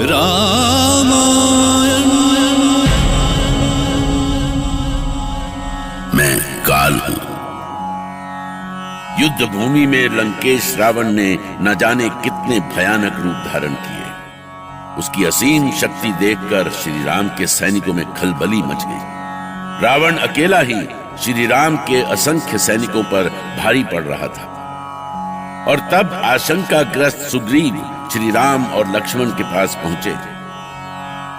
रामायण। मैं काल हूं। युद्ध भूमि में लंकेश रावण ने न जाने कितने भयानक रूप धारण किए। उसकी असीम शक्ति देखकर श्री राम के सैनिकों में खलबली मच गई। रावण अकेला ही श्री राम के असंख्य सैनिकों पर भारी पड़ रहा था। और तब आशंकाग्रस्त सुग्रीव श्री राम और लक्ष्मण के पास पहुंचे।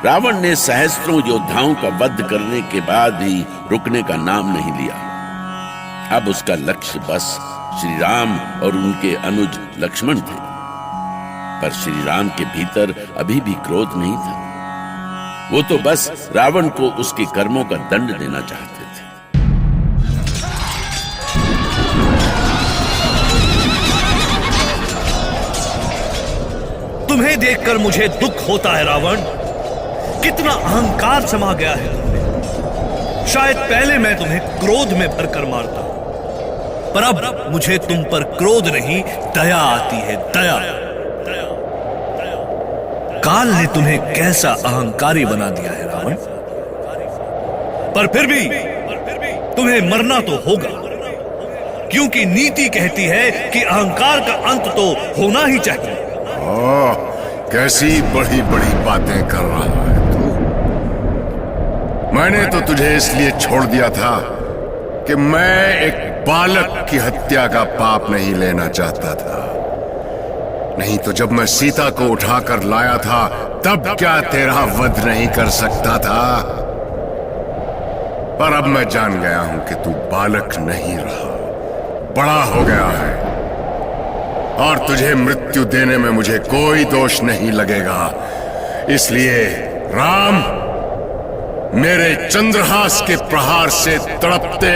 रावण ने सहस्त्रों योद्धाओं का वध करने के बाद भी रुकने का नाम नहीं लिया। अब उसका लक्ष्य बस श्री राम और उनके अनुज लक्ष्मण थे। पर श्री राम के भीतर अभी भी क्रोध नहीं था। वो तो बस रावण को उसके कर्मों का दंड देना चाहते थे। तुम्हें देखकर मुझे दुख होता है रावण। कितना अहंकार समा गया है तुमने। शायद पहले मैं तुम्हें क्रोध में भरकर मारता, पर अब मुझे तुम पर क्रोध नहीं दया आती है। दया। काल ने तुम्हें कैसा अहंकारी बना दिया है रावण। पर फिर भी तुम्हें मरना तो होगा, क्योंकि नीति कहती है कि अहंकार का अंत तो होना ही चाहिए। कैसी बड़ी बड़ी बातें कर रहा है तू। मैंने तो तुझे इसलिए छोड़ दिया था कि मैं एक बालक की हत्या का पाप नहीं लेना चाहता था। नहीं तो जब मैं सीता को उठाकर लाया था तब क्या तेरा वध नहीं कर सकता था। पर अब मैं जान गया हूं कि तू बालक नहीं रहा, बड़ा हो गया है। और तुझे मृत्यु देने में मुझे कोई दोष नहीं लगेगा। इसलिए राम, मेरे चंद्रहास के प्रहार से तड़पते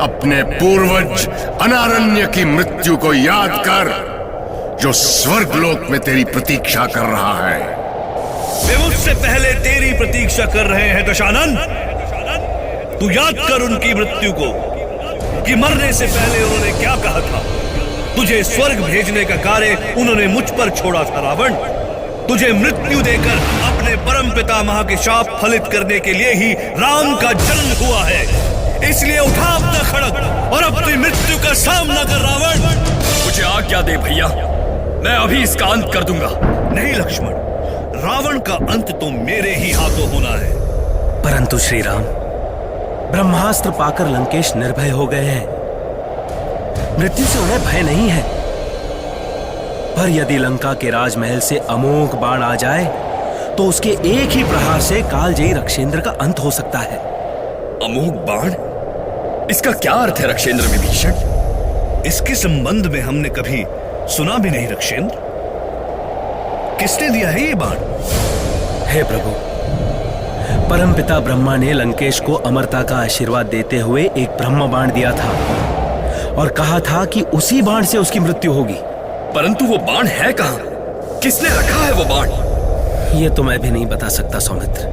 अपने पूर्वज अनारण्य की मृत्यु को याद कर, जो स्वर्गलोक में तेरी प्रतीक्षा कर रहा है। वे मुझसे पहले तेरी प्रतीक्षा कर रहे हैं दशानन। तू याद कर उनकी मृत्यु को, कि मरने से पहले उन्होंने क्या कहा था। तुझे स्वर्ग भेजने का कार्य उन्होंने मुझ पर छोड़ा था रावण। तुझे मृत्यु देकर अपने परम पितामह के शाप फलित करने के लिए ही राम का जन्म हुआ है। इसलिए उठा अपना खड्ग और अपनी मृत्यु का सामना कर रावण। मुझे आज्ञा दे भैया, मैं अभी इसका अंत कर दूंगा। नहीं लक्ष्मण, रावण का अंत तो मेरे ही हाथों होना है। परंतु श्री राम, ब्रह्मास्त्र पाकर लंकेश निर्भय हो गए हैं। मृत्यु से उन्हें भय नहीं है। पर यदि लंका के राजमहल से अमोघ बाण आ जाए तो उसके एक ही प्रहार से कालजयी रक्षेंद्र का अंत हो सकता है। अमोघ बाण? इसका क्या अर्थ है रक्षेंद्र विभीषण? इसके संबंध में हमने कभी सुना भी नहीं रक्षेंद्र। किसने दिया है ये बाण? हे प्रभु, परमपिता ब्रह्मा ने लंकेश को अमरता का आशीर्वाद देते हुए एक ब्रह्म बाण दिया था और कहा था कि उसी बाण से उसकी मृत्यु होगी। परंतु वो बाण है कहां? किसने रखा है वो बाण? यह तो मैं भी नहीं बता सकता सौमित्र,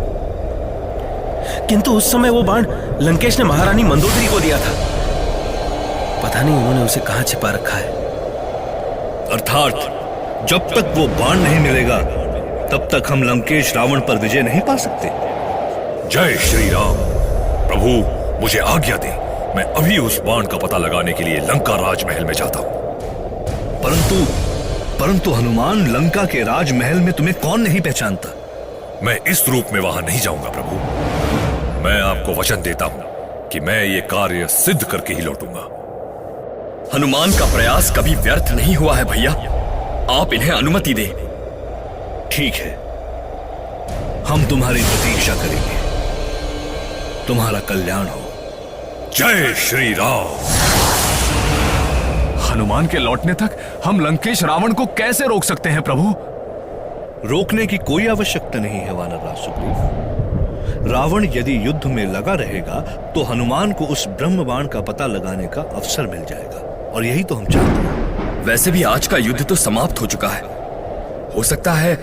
किंतु उस समय वो बाण लंकेश ने महारानी मंदोदरी को दिया था। पता नहीं उन्होंने उसे कहां छिपा रखा है। अर्थात जब तक वो बाण नहीं मिलेगा तब तक हम लंकेश रावण पर विजय नहीं पा सकते। जय श्री राम। प्रभु, मुझे आज्ञा दे, मैं अभी उस बाण का पता लगाने के लिए लंका राजमहल में जाता हूं। परंतु हनुमान, लंका के राजमहल में तुम्हें कौन नहीं पहचानता? मैं इस रूप में वहां नहीं जाऊंगा प्रभु। मैं आपको वचन देता हूं कि मैं ये कार्य सिद्ध करके ही लौटूंगा। हनुमान का प्रयास कभी व्यर्थ नहीं हुआ है भैया। आप इन्हें अनुमति दें। ठीक है, हम तुम्हारी प्रतीक्षा करेंगे। तुम्हारा कल्याण हो। जय श्री राम। हनुमान के लौटने तक हम लंकेश रावण को कैसे रोक सकते हैं प्रभु? रोकने की कोई आवश्यकता नहीं है वानरराज सुग्रीव। रावण यदि युद्ध में लगा रहेगा तो हनुमान को उस ब्रह्म बाण का पता लगाने का अवसर मिल जाएगा, और यही तो हम चाहते हैं। वैसे भी आज का युद्ध तो समाप्त हो चुका है। हो सकता है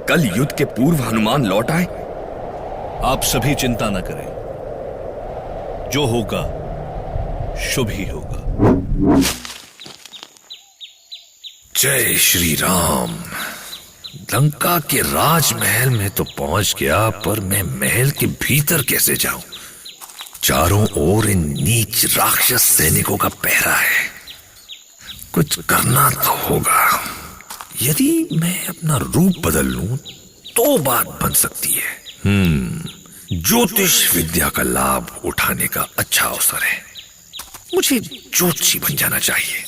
कल युद्ध के पूर्व हनुमान लौट आए। आप सभी चिंता न करें, जो होगा शुभ ही होगा। जय श्री राम। लंका के राजमहल में तो पहुंच गया, पर मैं महल के भीतर कैसे जाऊं? चारों ओर इन नीच राक्षस सैनिकों का पहरा है। कुछ करना तो होगा। यदि मैं अपना रूप बदल लूं तो बात बन सकती है। ज्योतिष विद्या का लाभ उठाने का अच्छा अवसर है। मुझे ज्योतिषी बन जाना चाहिए।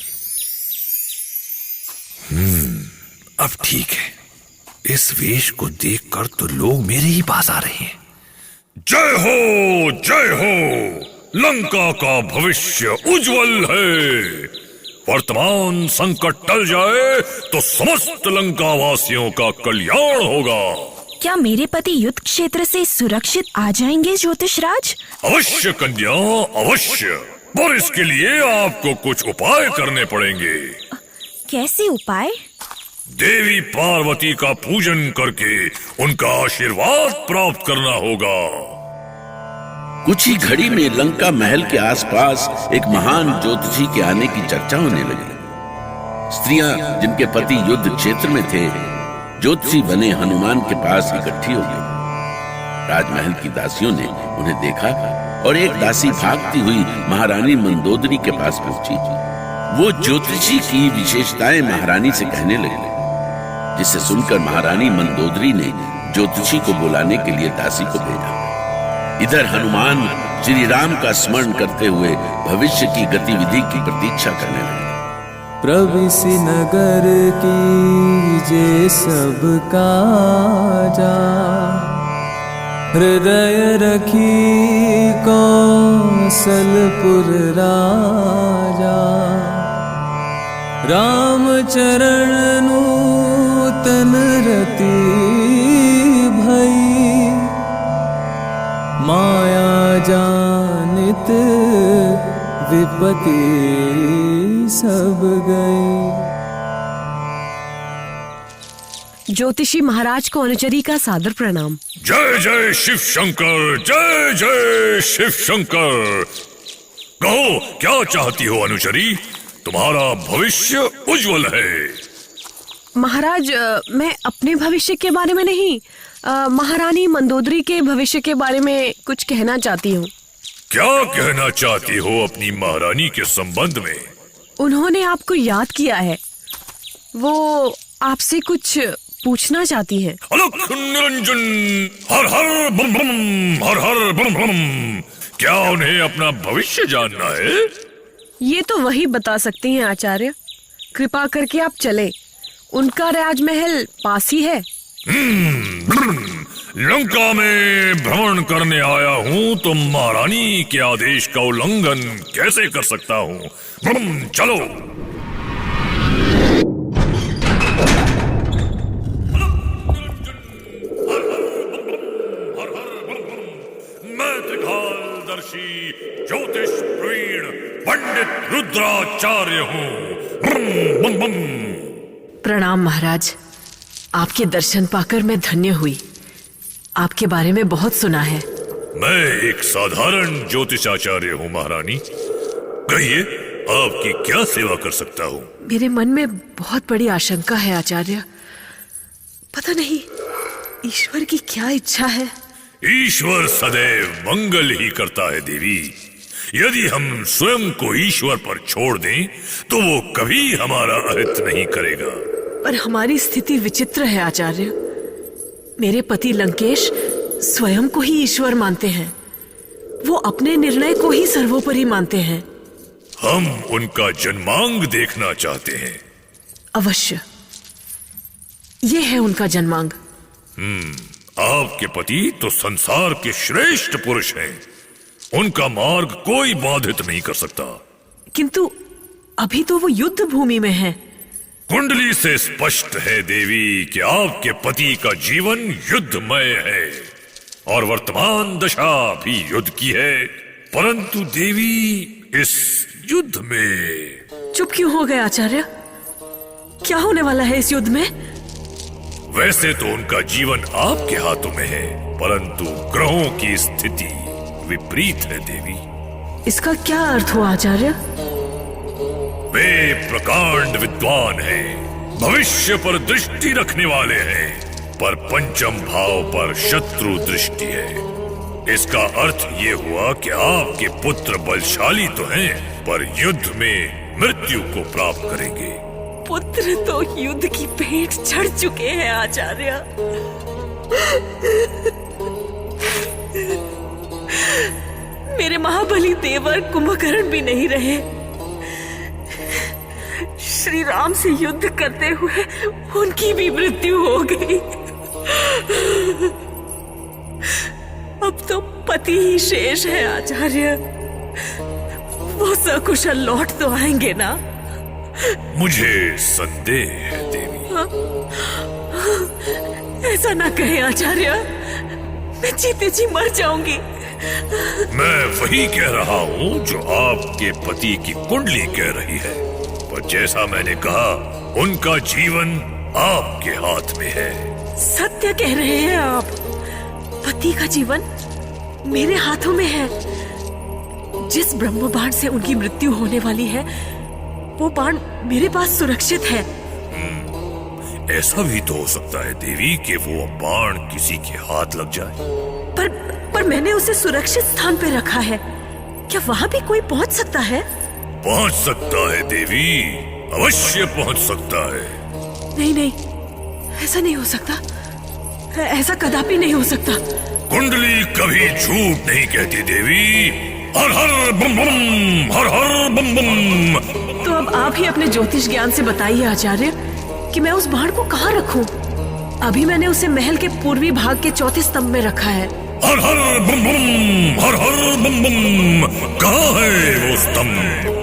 अब ठीक है। इस वेश को देखकर तो लोग मेरे ही पास आ रहे हैं। जय हो, जय हो। लंका का भविष्य उज्जवल है। वर्तमान संकट टल जाए तो समस्त लंका वासियों का कल्याण होगा। क्या मेरे पति युद्ध क्षेत्र से सुरक्षित आ जाएंगे ज्योतिषराज? अवश्य कन्या, अवश्य। पर इसके लिए आपको कुछ उपाय करने पड़ेंगे। कैसे उपाय? देवी पार्वती का पूजन करके उनका आशीर्वाद प्राप्त करना होगा। कुछ ही घड़ी में लंका महल के आसपास एक महान ज्योतिषी के आने की चर्चा होने लगी। स्त्रियां जिनके पति युद्ध क्षेत्र में थे, ज्योतिषी बने हनुमान के पास इकट्ठी हो गई। राजमहल की दासियों ने उन्हें देखा और एक दासी भागती हुई महारानी मंदोदरी के पास पहुंची। वो ज्योतिषी की विशेषताएं महारानी से कहने लगी, जिसे सुनकर महारानी मंदोदरी ने ज्योतिषी को बुलाने के लिए दासी को भेजा। इधर हनुमान श्री राम का स्मरण करते हुए भविष्य की गतिविधि की प्रतीक्षा करने लगे। प्रविशि नगर कीजे सब काजा, हृदय रखी कौशलपुर राजा। राम चरण नूतन रति भई, माया जानित विपत्ति सब गई। ज्योतिषी महाराज को अनुचरी का सादर प्रणाम। जय जय शिव शंकर, जय जय शिव शंकर। कहो, क्या चाहती हो अनुचरी? तुम्हारा भविष्य उज्जवल है। महाराज, मैं अपने भविष्य के बारे में नहीं, महारानी मंदोदरी के भविष्य के बारे में कुछ कहना चाहती हूँ। क्या कहना चाहती हो अपनी महारानी के संबंध में? उन्होंने आपको याद किया है। वो आपसे कुछ पूछना चाहती हैं। अलख निरंजन, हर हर बम बम, हर हर बम बम। क्या उन्हें अपना भविष्य जानना है? ये तो वही बता सकती हैं आचार्य। कृपा करके आप चले, उनका राजमहल पास ही है। लंका में भ्रमण करने आया हूँ तो महारानी के आदेश का उल्लंघन कैसे कर सकता हूँ? चलो। मैं त्रिकालदर्शी ज्योतिष प्रवीण पंडित रुद्राचार्य हूँ। प्रणाम महाराज। आपके दर्शन पाकर मैं धन्य हुई। आपके बारे में बहुत सुना है। मैं एक साधारण ज्योतिषाचार्य हूँ महारानी। कहिए, आपकी क्या सेवा कर सकता हूँ? मेरे मन में बहुत बड़ी आशंका है आचार्य। पता नहीं ईश्वर की क्या इच्छा है। ईश्वर सदैव मंगल ही करता है देवी। यदि हम स्वयं को ईश्वर पर छोड़ दें तो वो कभी हमारा अहित नहीं करेगा। पर हमारी स्थिति विचित्र है आचार्य। मेरे पति लंकेश स्वयं को ही ईश्वर मानते हैं। वो अपने निर्णय को ही सर्वोपरि मानते हैं। हम उनका जन्मांग देखना चाहते हैं। अवश्य, ये है उनका जन्मांग। आपके पति तो संसार के श्रेष्ठ पुरुष हैं। उनका मार्ग कोई बाधित नहीं कर सकता। किंतु अभी तो वो युद्ध भूमि में है। कुंडली से स्पष्ट है देवी कि आपके पति का जीवन युद्धमय है और वर्तमान दशा भी युद्ध की है। परंतु देवी, इस युद्ध में चुप क्यों हो गए आचार्य? क्या होने वाला है इस युद्ध में? वैसे तो उनका जीवन आपके हाथों में है, परंतु ग्रहों की स्थिति विपरीत है देवी। इसका क्या अर्थ हुआ आचार्य? वे प्रकांड विद्वान हैं। भविष्य पर दृष्टि रखने वाले हैं, पर पंचम भाव पर शत्रु दृष्टि है। इसका अर्थ ये हुआ कि आपके पुत्र बलशाली तो हैं, पर युद्ध में मृत्यु को प्राप्त करेंगे। पुत्र तो युद्ध की भेंट चढ़ चुके हैं आचार्य। मेरे महाबली देवर कुंभकर्ण भी नहीं रहे। श्री राम से युद्ध करते हुए उनकी भी मृत्यु हो गई। अब तो पति ही शेष है आचार्य। वो सकुशल लौट तो आएंगे ना? मुझे संदेह है देवी। ऐसा ना कहें आचार्य, मैं जीते जी मर जाऊंगी। मैं वही कह रहा हूँ जो आपके पति की कुंडली कह रही है, पर जैसा मैंने कहा उनका जीवन आपके हाथ में है। सत्य कह रहे हैं आप। पति का जीवन मेरे हाथों में है। जिस ब्रह्म बाण से उनकी मृत्यु होने वाली है, वो बाण मेरे पास सुरक्षित है। ऐसा भी तो हो सकता है देवी कि वो बाण किसी के हाथ लग जाए। पर मैंने उसे सुरक्षित स्थान पे रखा है। क्या वहाँ भी कोई पहुँच सकता है? पहुँच सकता है देवी, अवश्य पहुँच सकता है। नहीं, ऐसा नहीं हो सकता। ऐसा कदापि नहीं हो सकता। कुंडली कभी झूठ नहीं कहती देवी। हर हर बम बम, हर हर बम बम। तो अब आप ही अपने ज्योतिष ज्ञान से बताइए आचार्य कि मैं उस बाण को कहाँ रखूं? अभी मैंने उसे महल के पूर्वी भाग के चौथे स्तंभ में रखा है। हर हर बम बम, हर हर बम बम। कहाँ है वो स्तंभ?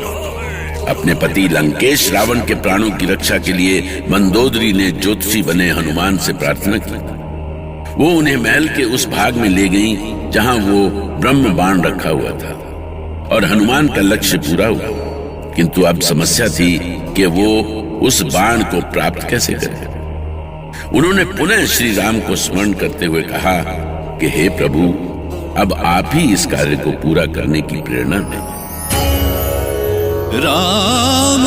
अपने पति लंकेश रावण के प्राणों की रक्षा के लिए मंदोदरी ने ज्योतिषी बने हनुमान से प्रार्थना की। वो उन्हें महल के उस भाग में ले गई जहां वो ब्रह्म बाण रखा हुआ था, और हनुमान का लक्ष्य पूरा हुआ। किंतु अब समस्या थी कि वो उस बाण को प्राप्त कैसे करे। उन्होंने पुनः श्री राम को स्मरण करते हुए कहा कि हे प्रभु, अब आप ही इस कार्य को पूरा करने की प्रेरणा दें। राम